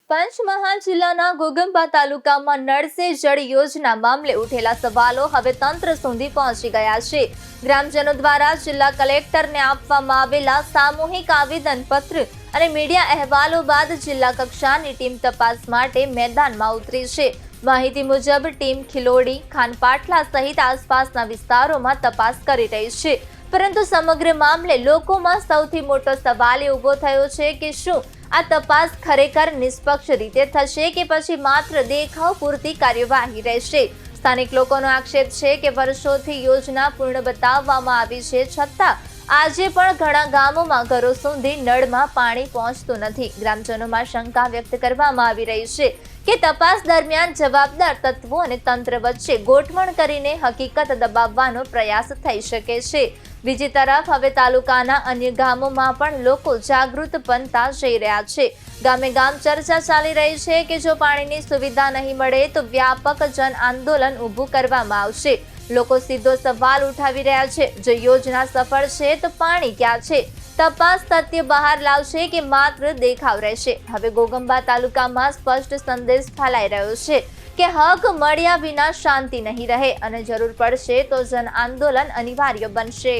પંચમહાલ જિલ્લાના ઘોગંબા તાલુકામાં નળ સે જળ યોજના મામલે ઉઠેલા સવાલો હવે તંત્ર સુધી પહોંચી ગયા છે। ગ્રામજનો દ્વારા જિલ્લા કલેક્ટરને આપવામાં આવેલા સામૂહિક આવેદનપત્ર અને મીડિયા અહેવાલો બાદ જિલ્લા કક્ષાની ટીમ તપાસ માટે મેદાનમાં ઉતરી છે। માહિતી મુજબ ટીમ ખિલોડી, ખાનપાટલા સહિત આસપાસના વિસ્તારોમાં તપાસ કરી રહી છે, પરંતુ સમગ્ર મામલે લોકોમાં સૌથી મોટો સવાલ એ ઊભો થયો છે કે શું આ તપાસ ખરેખર નિષ્પક્ષ રીતે થશે કે પછી માત્ર દેખાવ પૂરતી કાર્યવાહી રહેશે। સ્થાનિક લોકોનો આક્ષેપ છે કે વર્ષોથી યોજના પૂર્ણ બતાવવામાં આવી છે, છતાં આજે પણ ઘણા ગામોમાં ઘરો સુધી નળમાં પાણી પહોંચતું નથી। ગ્રામજનોમાં શંકા વ્યક્ત કરવામાં આવી રહી છે કે તપાસ દરમિયાન જવાબદાર તત્વો અને તંત્ર વચ્ચે ગોઠવણ કરીને હકીકત દબાવવાનો પ્રયાસ થઈ શકે છે। બીજી તરફ હવે તાલુકાના અન્ય ગામોમાં પણ લોકો જાગૃત બનતા જઈ રહ્યા છે। ગામે ગામ ચર્ચા ચાલી રહી છે કે જો પાણીની સુવિધા નહીં મળે તો વ્યાપક જન આંદોલન ઊભું કરવામાં આવશે। લોકો સીધો સવાલ ઉઠાવી રહ્યા છે, જો યોજના સફળ છે તો પાણી ક્યાં છે? તપાસ તથ્ય બહાર લાવશે કે માત્ર દેખાવ રહેશે? હવે ઘોગંબા તાલુકામાં સ્પષ્ટ સંદેશ ફેલાઈ રહ્યો છે કે હક મળ્યા વિના શાંતિ નહીં રહે અને જરૂર પડશે તો જન આંદોલન અનિવાર્ય બનશે।